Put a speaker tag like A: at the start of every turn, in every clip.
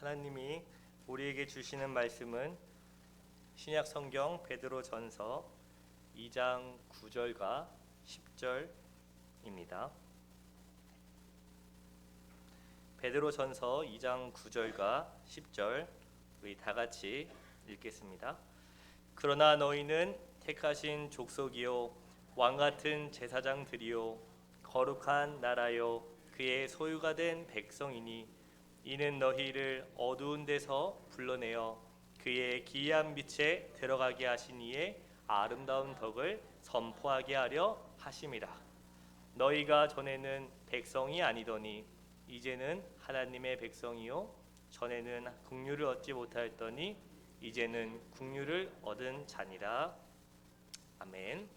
A: 하나님이 우리에게 주시는 말씀은 신약 성경 베드로전서 2장 9절과 10절입니다. 베드로전서 2장 9절과 10절 우리 다 같이 읽겠습니다. 그러나 너희는 택하신 족속이요 왕 같은 제사장들이요 거룩한 나라요 그의 소유가 된 백성이니 이는 너희를 어두운 데서 불러내어 그의 기이한 빛에 들어가게 하신 이의 아름다운 덕을 선포하게 하려 하심이라. 너희가 전에는 백성이 아니더니 이제는 하나님의 백성이요 전에는 긍휼을 얻지 못하였더니 이제는 긍휼을 얻은 자니라. 아멘.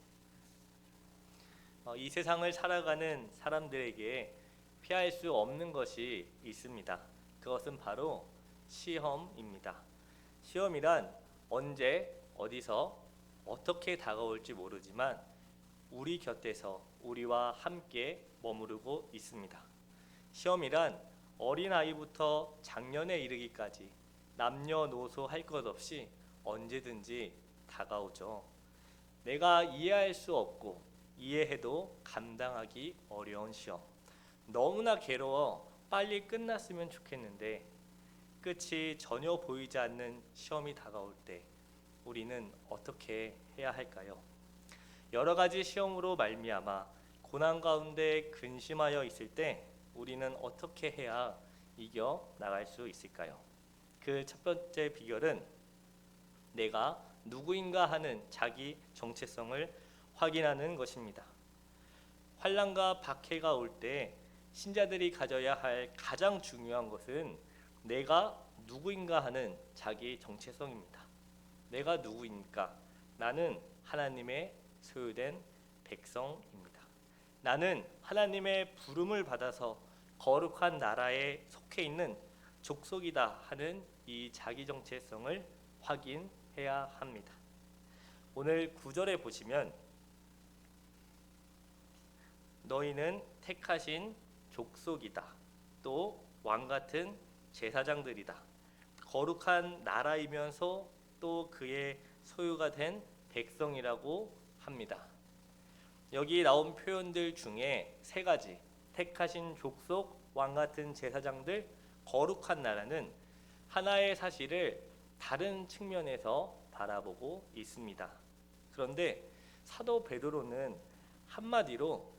A: 이 세상을 살아가는 사람들에게 피할 수 없는 것이 있습니다. 그것은 바로 시험입니다. 시험이란 언제 어디서 어떻게 다가올지 모르지만 우리 곁에서 우리와 함께 머무르고 있습니다. 시험이란 어린아이부터 장년에 이르기까지 남녀노소 할 것 없이 언제든지 다가오죠. 내가 이해할 수 없고 이해해도 감당하기 어려운 시험. 너무나 괴로워 빨리 끝났으면 좋겠는데 끝이 전혀 보이지 않는 시험이 다가올 때 우리는 어떻게 해야 할까요? 여러 가지 시험으로 말미암아 고난 가운데 근심하여 있을 때 우리는 어떻게 해야 이겨 나갈 수 있을까요? 그 첫 번째 비결은 내가 누구인가 하는 자기 정체성을 확인하는 것입니다. 환난과 박해가 올 때 신자들이 가져야 할 가장 중요한 것은 내가 누구인가 하는 자기 정체성입니다. 내가 누구입니까? 나는 하나님의 소유된 백성입니다. 나는 하나님의 부름을 받아서 거룩한 나라에 속해 있는 족속이다 하는 이 자기 정체성을 확인해야 합니다. 오늘 9절에 보시면 너희는 택하신 족속이다. 또 왕같은 제사장들이다. 거룩한 나라이면서 또 그의 소유가 된 백성이라고 합니다. 여기 나온 표현들 중에 세 가지, 택하신 족속, 왕같은 제사장들, 거룩한 나라는 하나의 사실을 다른 측면에서 바라보고 있습니다. 그런데 사도 베드로는 한마디로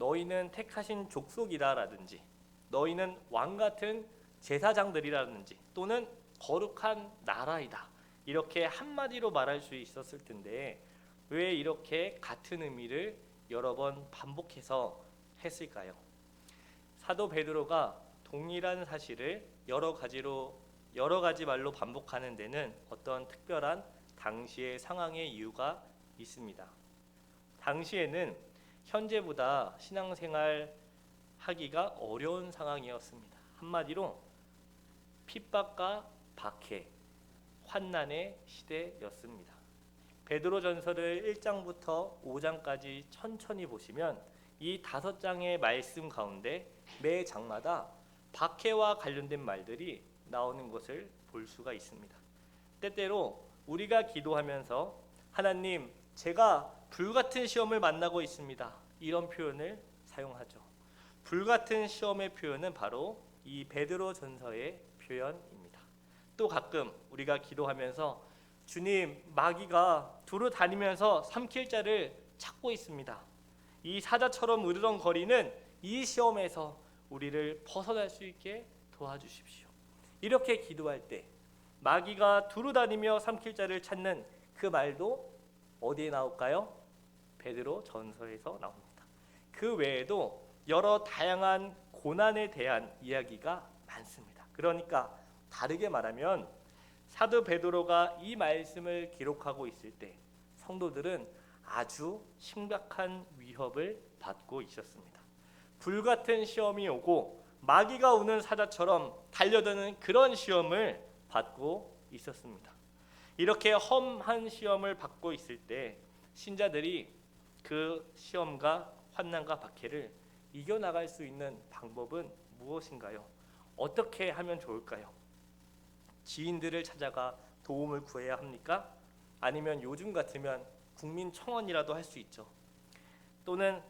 A: 너희는 택하신 족속이다라든지 너희는 왕같은 제사장들이라든지 또는 거룩한 나라이다 이렇게 한마디로 말할 수 있었을 텐데 왜 이렇게 같은 의미를 여러 번 반복해서 했을까요? 사도 베드로가 동일한 사실을 여러 가지 말로 반복하는 데는 어떤 특별한 당시의 상황의 이유가 있습니다. 당시에는 현재보다 신앙생활 하기가 어려운 상황이었습니다. 한마디로 핍박과 박해, 환난의 시대였습니다. 베드로전서를 1장부터 5장까지 천천히 보시면 이 5장의 말씀 가운데 매 장마다 박해와 관련된 말들이 나오는 것을 볼 수가 있습니다. 때때로 우리가 기도하면서 하나님, 제가 불같은 시험을 만나고 있습니다. 이런 표현을 사용하죠. 불같은 시험의 표현은 바로 이 베드로전서의 표현입니다. 또 가끔 우리가 기도하면서 주님, 마귀가 두루 다니면서 삼킬 자를 찾고 있습니다. 이 사자처럼 으르렁거리는 이 시험에서 우리를 벗어날 수 있게 도와주십시오. 이렇게 기도할 때 마귀가 두루 다니며 삼킬 자를 찾는 그 말도 어디에 나올까요? 베드로전서에서 나옵니다. 그 외에도 여러 다양한 고난에 대한 이야기가 많습니다. 그러니까 다르게 말하면 사도 베드로가 이 말씀을 기록하고 있을 때 성도들은 아주 심각한 위협을 받고 있었습니다. 불같은 시험이 오고 마귀가 오는 사자처럼 달려드는 그런 시험을 받고 있었습니다. 이렇게 험한 시험을 받고 있을 때 신자들이 그 시험과 환난과 박해를 이겨나갈 수 있는 방법은 무엇인가요? 어떻게 하면 좋을까요? 지인들을 찾아가 도움을 구해야 합니까? 아니면 요즘 같으면 국민청원이라도 할 수 있죠. 또는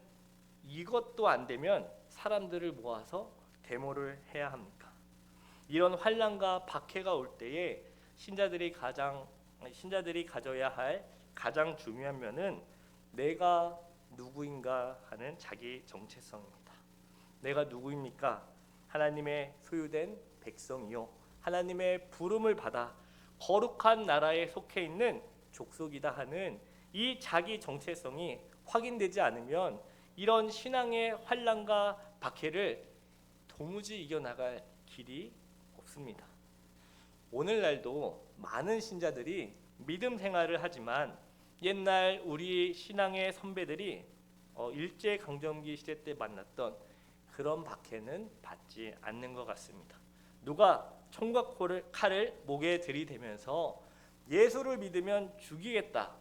A: 이것도 안 되면 사람들을 모아서 데모를 해야 합니까? 이런 환난과 박해가 올 때에 신자들이 가져야 할 가장 중요한 면은 내가 누구인가 하는 자기 정체성입니다. 내가 누구입니까? 하나님의 소유된 백성이요, 하나님의 부름을 받아 거룩한 나라에 속해 있는 족속이다 하는 이 자기 정체성이 확인되지 않으면 이런 신앙의 환난과 박해를 도무지 이겨나갈 길이 없습니다. 오늘날도 많은 신자들이 믿음 생활을 하지만 옛날 우리 신앙의 선배들이 일제강점기 시대 때 만났던 그런 박해는 받지 않는 것 같습니다. 누가 총과 칼을 목에 들이대면서 예수를 믿으면 죽이겠다,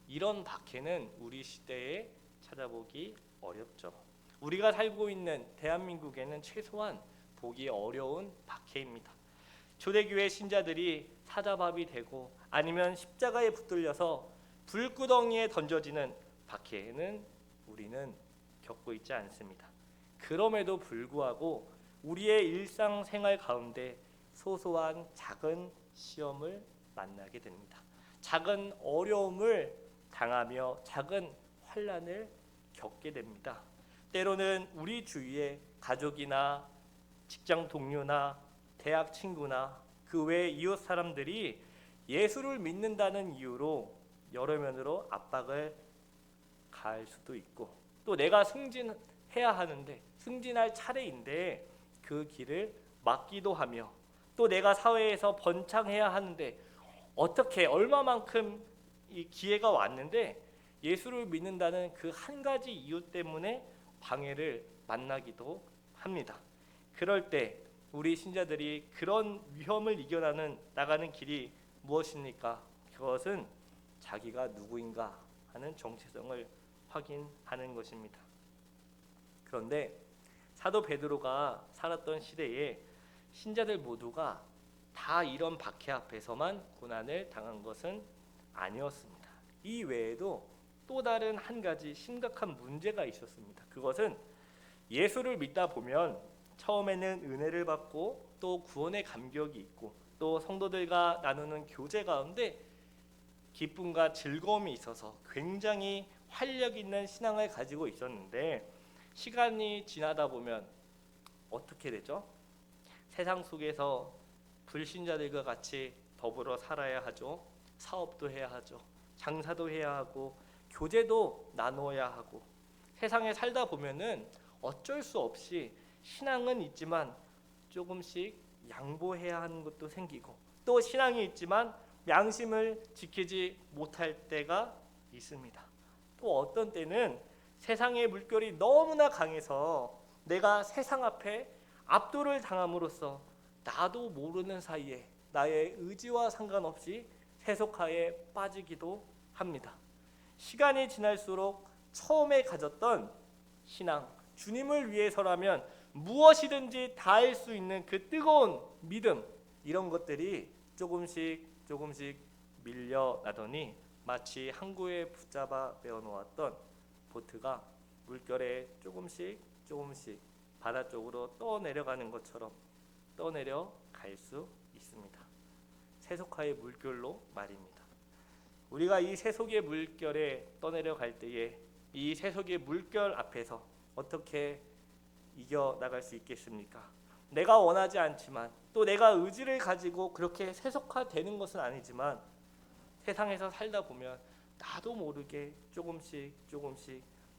A: 이런 박해는 우리 시대에 찾아보기 어렵죠. 우리가 살고 있는 대한민국에는 최소한 보기 어려운 박해입니다. 초대교회 신자들이 사자밥이 되고 아니면 십자가에 붙들려서 불구덩이에 던져지는 박해는 우리는 겪고 있지 않습니다. 그럼에도 불구하고 우리의 일상생활 가운데 소소한 작은 시험을 만나게 됩니다. 작은 어려움을 당하며 작은 환난을 겪게 됩니다. 때로는 우리 주위의 가족이나 직장 동료나 대학 친구나 그 외 이웃 사람들이 예수를 믿는다는 이유로 여러 면으로 압박을 가할 수도 있고, 또 내가 승진해야 하는데 승진할 차례인데 그 길을 막기도 하며, 또 내가 사회에서 번창해야 하는데 어떻게 얼마만큼 이 기회가 왔는데 예수를 믿는다는 그 한 가지 이유 때문에 방해를 만나기도 합니다. 그럴 때 우리 신자들이 그런 위험을 나가는 길이 무엇입니까? 그것은 자기가 누구인가 하는 정체성을 확인하는 것입니다. 그런데 사도 베드로가 살았던 시대에 신자들 모두가 다 이런 박해 앞에서만 고난을 당한 것은 아니었습니다. 이 외에도 또 다른 한 가지 심각한 문제가 있었습니다. 그것은 예수를 믿다 보면 처음에는 은혜를 받고 또 구원의 감격이 있고 또 성도들과 나누는 교제 가운데 기쁨과 즐거움이 있어서 굉장히 활력 있는 신앙을 가지고 있었는데, 시간이 지나다 보면 어떻게 되죠? 세상 속에서 불신자들과 같이 더불어 살아야 하죠. 사업도 해야 하죠. 장사도 해야 하고 교제도 나누어야 하고, 세상에 살다 보면은 어쩔 수 없이 신앙은 있지만 조금씩 양보해야 하는 것도 생기고, 또 신앙이 있지만 양심을 지키지 못할 때가 있습니다. 또 어떤 때는 세상의 물결이 너무나 강해서 내가 세상 앞에 압도를 당함으로써 나도 모르는 사이에 나의 의지와 상관없이 세속화에 빠지기도 합니다. 시간이 지날수록 처음에 가졌던 신앙, 주님을 위해서라면 무엇이든지 다 할 수 있는 그 뜨거운 믿음, 이런 것들이 조금씩 밀려나더니 마치 항구에 붙잡아 메어놓았던 보트가 물결에 조금씩 바다 쪽으로 떠내려가는 것처럼 떠내려갈 수 있습니다. 세속화의 물결로 말입니다. 우리가 이 세속의 물결에 떠내려갈 때에 이 세속의 물결 앞에서 어떻게 이겨나갈 수 있겠습니까? 내가 원하지 않지만 또 내가 의지를 가지고 그렇게 세속화되는 것은 아니지만 세상에서 살다 보면 나도 모르게 조금씩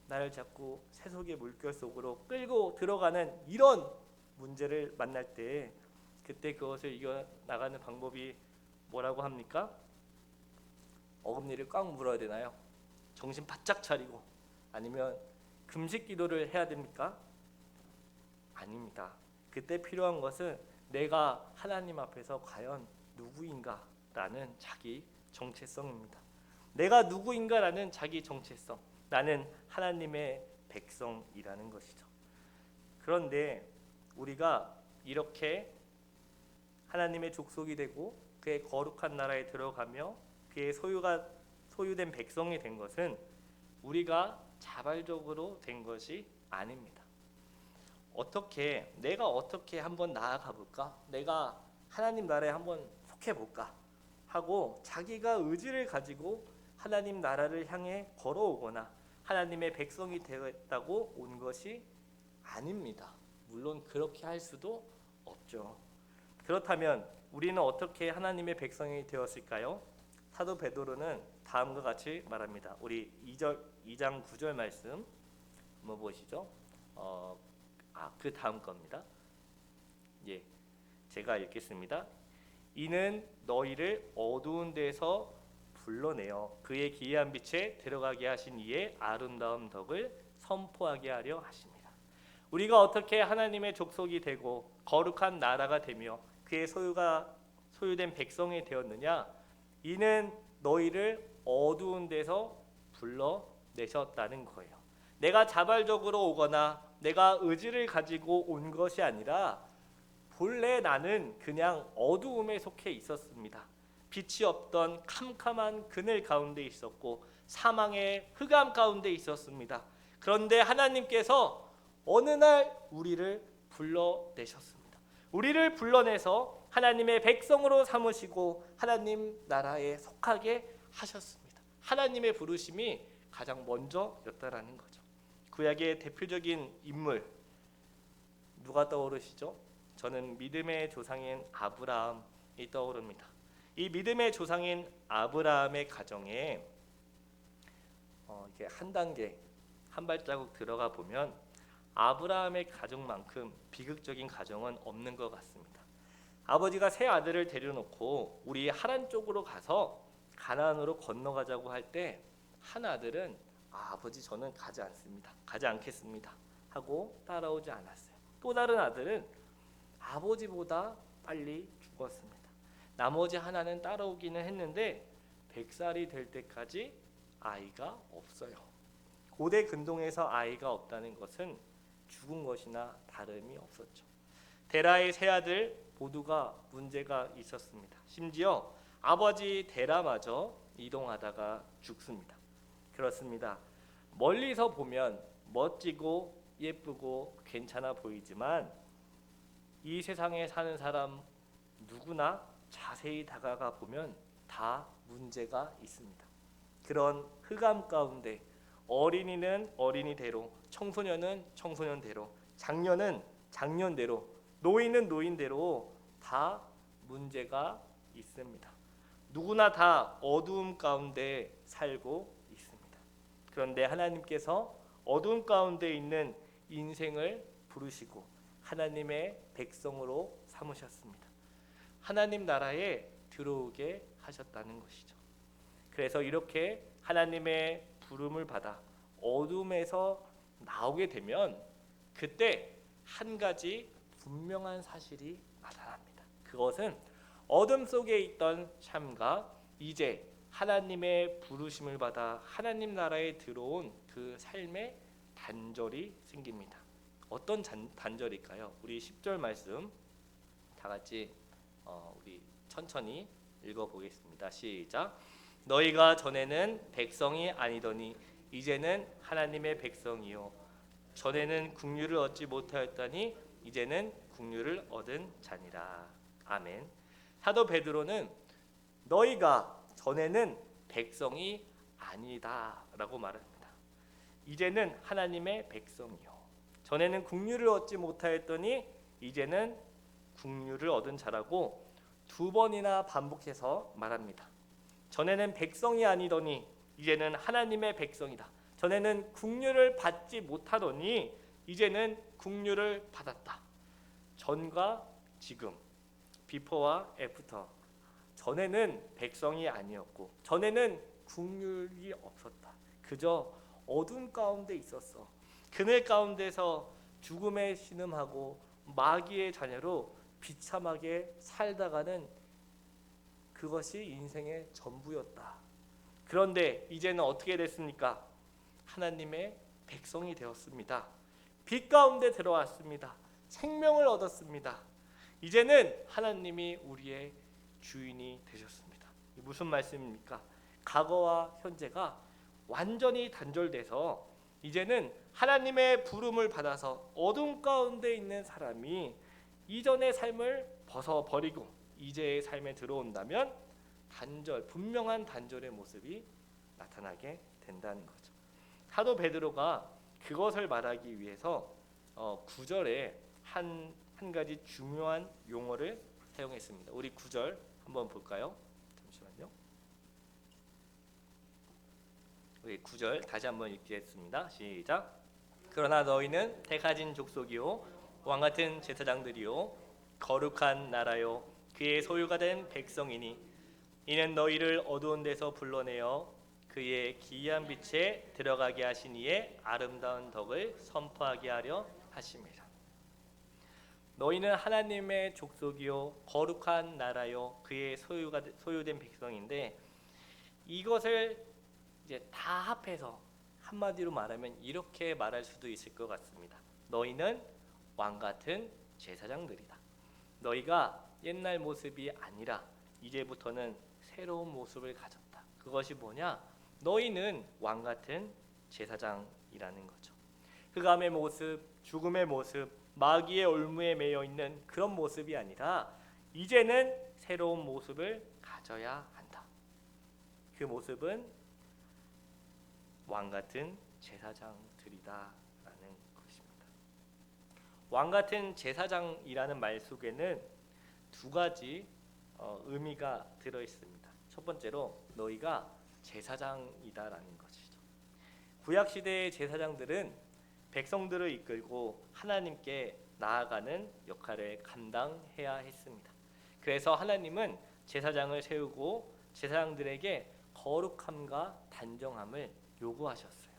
A: 나를 자꾸 세속의 물결 속으로 끌고 들어가는 이런 문제를 만날 때, 그때 그것을 이겨나가는 방법이 뭐라고 합니까? 어금니를 꽉 물어야 되나요? 정신 바짝 차리고, 아니면 금식 기도를 해야 됩니까? 아닙니다. 그때 필요한 것은 내가 하나님 앞에서 과연 누구인가라는 자기 정체성입니다. 내가 누구인가라는 자기 정체성, 나는 하나님의 백성이라는 것이죠. 그런데 우리가 이렇게 하나님의 족속이 되고 그의 거룩한 나라에 들어가며 그의 소유된 백성이 된 것은 우리가 자발적으로 된 것이 아닙니다. 내가 어떻게 한번 나아가 볼까? 내가 하나님 나라에 한번 속해 볼까? 하고 자기가 의지를 가지고 하나님 나라를 향해 걸어오거나 하나님의 백성이 되었다고 온 것이 아닙니다. 물론 그렇게 할 수도 없죠. 그렇다면 우리는 어떻게 하나님의 백성이 되었을까요? 사도 베드로는 다음과 같이 말합니다. 우리 2장 9절 말씀 한번 보시죠. 그 다음 겁니다. 예, 제가 읽겠습니다. 이는 너희를 어두운 데서 불러내어 그의 기이한 빛에 들어가게 하신 이의 아름다운 덕을 선포하게 하려 하십니다. 우리가 어떻게 하나님의 족속이 되고 거룩한 나라가 되며 그의 소유된 백성이 되었느냐? 이는 너희를 어두운 데서 불러내셨다는 거예요. 내가 자발적으로 오거나 내가 의지를 가지고 온 것이 아니라 본래 나는 그냥 어두움에 속해 있었습니다. 빛이 없던 캄캄한 그늘 가운데 있었고 사망의 흑암 가운데 있었습니다. 그런데 하나님께서 어느 날 우리를 불러내셨습니다. 우리를 불러내서 하나님의 백성으로 삼으시고 하나님 나라에 속하게 하셨습니다. 하나님의 부르심이 가장 먼저였다라는 거죠. 구약의 대표적인 인물 누가 떠오르시죠? 저는 믿음의 조상인 아브라함이 떠오릅니다. 이 믿음의 조상인 아브라함의 가정에 이렇게 한 단계 한 발자국 들어가 보면 아브라함의 가정만큼 비극적인 가정은 없는 것 같습니다. 아버지가 세 아들을 데려놓고 우리 하란 쪽으로 가서 가나안으로 건너가자고 할 때 한 아들은 아버지 저는 가지 않습니다. 가지 않겠습니다. 하고 따라오지 않았어요. 또 다른 아들은 아버지보다 빨리 죽었습니다. 나머지 하나는 따라오기는 했는데 100살이 될 때까지 아이가 없어요. 고대 근동에서 아이가 없다는 것은 죽은 것이나 다름이 없었죠. 데라의 세 아들 모두가 문제가 있었습니다. 심지어 아버지 데라마저 이동하다가 죽습니다. 그렇습니다. 멀리서 보면 멋지고 예쁘고 괜찮아 보이지만 이 세상에 사는 사람 누구나 자세히 다가가 보면 다 문제가 있습니다. 그런 흑암 가운데 어린이는 어린이대로, 청소년은 청소년대로, 장년은 장년대로, 노인은 노인대로 다 문제가 있습니다. 누구나 다 어두움 가운데 살고 있습니다. 그런데 하나님께서 어두움 가운데 있는 인생을 부르시고 하나님의 백성으로 삼으셨습니다. 하나님 나라에 들어오게 하셨다는 것이죠. 그래서 이렇게 하나님의 부름을 받아 어둠에서 나오게 되면 그때 한 가지 분명한 사실이 나타납니다. 그것은 어둠 속에 있던 삶과 이제 하나님의 부르심을 받아 하나님 나라에 들어온 그 삶의 단절이 생깁니다. 어떤 단절일까요? 우리 10절 말씀 다 같이 우리 천천히 읽어보겠습니다. 시작. 너희가 전에는 백성이 아니더니 이제는 하나님의 백성이요 전에는 국류를 얻지 못하였더니 이제는 국류를 얻은 자니라. 아멘. 사도 베드로는 너희가 전에는 백성이 아니다라고 말합니다. 이제는 하나님의 백성이요 전에는 국류를 얻지 못하였더니 이제는 국류를 얻은 자라고 두 번이나 반복해서 말합니다. 전에는 백성이 아니더니 이제는 하나님의 백성이다. 전에는 국류를 받지 못하더니 이제는 국류를 받았다. 전과 지금, 비포와 애프터. 전에는 백성이 아니었고 전에는 국률이 없었다. 그저 어둠 가운데 있었어. 그늘 가운데서 죽음에 신음하고 마귀의 자녀로 비참하게 살다가는 그것이 인생의 전부였다. 그런데 이제는 어떻게 됐습니까? 하나님의 백성이 되었습니다. 빛 가운데 들어왔습니다. 생명을 얻었습니다. 이제는 하나님이 우리의 주인이 되셨습니다. 무슨 말씀입니까? 과거와 현재가 완전히 단절돼서 이제는 하나님의 부름을 받아서 어둠 가운데 있는 사람이 이전의 삶을 벗어버리고 이제의 삶에 들어온다면 분명한 단절의 모습이 나타나게 된다는 거죠. 사도 베드로가 그것을 말하기 위해서 9절에 한 가지 중요한 용어를 사용했습니다. 우리 9절 한번 볼까요? 잠시만요. 우리 9절 다시 한번 읽겠습니다. 시작. 그러나 너희는 택하신 족속이요 왕같은 제사장들이요 거룩한 나라요 그의 소유가 된 백성이니 이는 너희를 어두운 데서 불러내어 그의 기이한 빛에 들어가게 하신 이의 아름다운 덕을 선포하게 하려 하심이라. 너희는 하나님의 족속이요 거룩한 나라요 그의 소유된 백성인데, 이것을 이제 다 합해서 한마디로 말하면 이렇게 말할 수도 있을 것 같습니다. 너희는 왕 같은 제사장들이다. 너희가 옛날 모습이 아니라 이제부터는 새로운 모습을 가졌다. 그것이 뭐냐? 너희는 왕 같은 제사장이라는 거죠. 흑암의 모습, 죽음의 모습, 마귀의 올무에 매여 있는 그런 모습이 아니라 이제는 새로운 모습을 가져야 한다. 그 모습은 왕 같은 제사장들이다라는 것입니다. 왕 같은 제사장이라는 말 속에는 두 가지 의미가 들어 있습니다. 첫 번째로 너희가 제사장이다라는 것이죠. 구약 시대의 제사장들은 백성들을 이끌고 하나님께 나아가는 역할을 감당해야 했습니다. 그래서 하나님은 제사장을 세우고 제사장들에게 거룩함과 단정함을 요구하셨어요.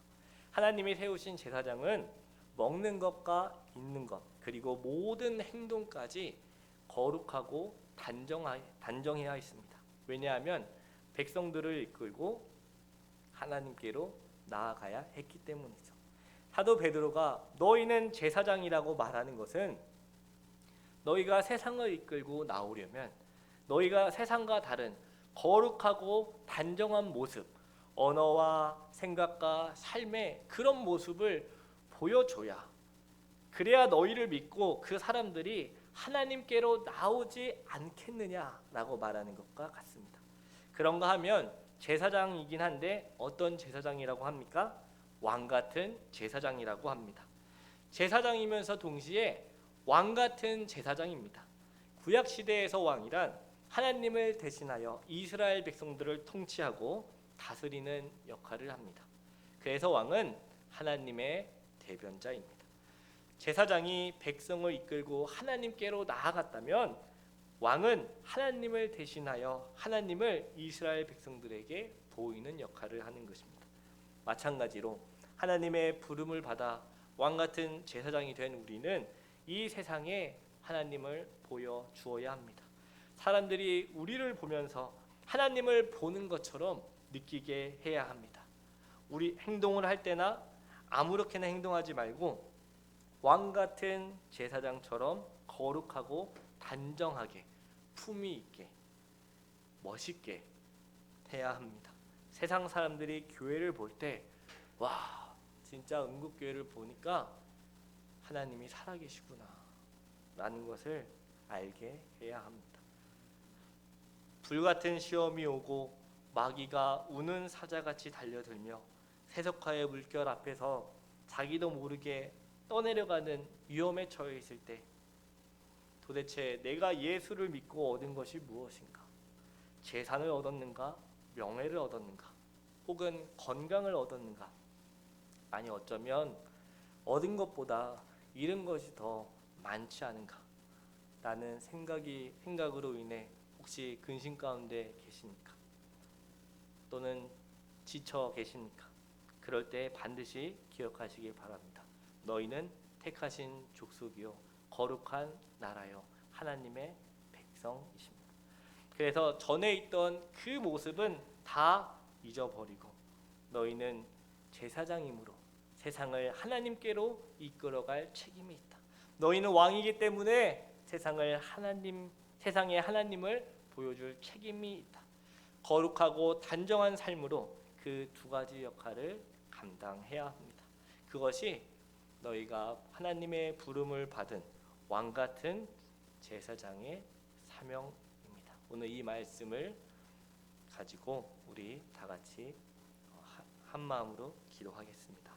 A: 하나님이 세우신 제사장은 먹는 것과 입는 것 그리고 모든 행동까지 거룩하고 단정해야 했습니다. 왜냐하면 백성들을 이끌고 하나님께로 나아가야 했기 때문이죠. 사도 베드로가 너희는 제사장이라고 말하는 것은 너희가 세상을 이끌고 나오려면 너희가 세상과 다른 거룩하고 단정한 모습, 언어와 생각과 삶의 그런 모습을 보여줘야, 그래야 너희를 믿고 그 사람들이 하나님께로 나오지 않겠느냐라고 말하는 것과 같습니다. 그런가 하면 제사장이긴 한데 어떤 제사장이라고 합니까? 왕 같은 제사장이라고 합니다. 제사장이면서 동시에 왕 같은 제사장입니다. 구약 시대에서 왕이란 하나님을 대신하여 이스라엘 백성들을 통치하고 다스리는 역할을 합니다. 그래서 왕은 하나님의 대변자입니다. 제사장이 백성을 이끌고 하나님께로 나아갔다면 왕은 하나님을 대신하여 하나님을 이스라엘 백성들에게 보이는 역할을 하는 것입니다. 마찬가지로 하나님의 부름을 받아 왕 같은 제사장이 된 우리는 이 세상에 하나님을 보여주어야 합니다. 사람들이 우리를 보면서 하나님을 보는 것처럼 느끼게 해야 합니다. 우리 행동을 할 때나 아무렇게나 행동하지 말고 왕 같은 제사장처럼 거룩하고 단정하게 품위 있게 멋있게 해야 합니다. 세상 사람들이 교회를 볼 때 와, 진짜 응급교회를 보니까 하나님이 살아계시구나 라는 것을 알게 해야 합니다. 불같은 시험이 오고 마귀가 우는 사자같이 달려들며 세속화의 물결 앞에서 자기도 모르게 떠내려가는 위험에 처해 있을 때 도대체 내가 예수를 믿고 얻은 것이 무엇인가? 재산을 얻었는가? 명예를 얻었는가? 혹은 건강을 얻었는가? 아니 어쩌면 얻은 것보다 잃은 것이 더 많지 않은가? 라는 생각으로 인해 혹시 근심 가운데 계십니까? 또는 지쳐 계십니까? 그럴 때 반드시 기억하시길 바랍니다. 너희는 택하신 족속이요 거룩한 나라요 하나님의 백성이십니다. 그래서 전에 있던 그 모습은 다 잊어버리고 너희는 제사장이므로 세상을 하나님께로 이끌어갈 책임이 있다. 너희는 왕이기 때문에 세상에 하나님을 보여줄 책임이 있다. 거룩하고 단정한 삶으로 그 두 가지 역할을 감당해야 합니다. 그것이 너희가 하나님의 부름을 받은 왕 같은 제사장의 사명입니다. 오늘 이 말씀을 가지고 우리 다 같이 한 마음으로 기도하겠습니다.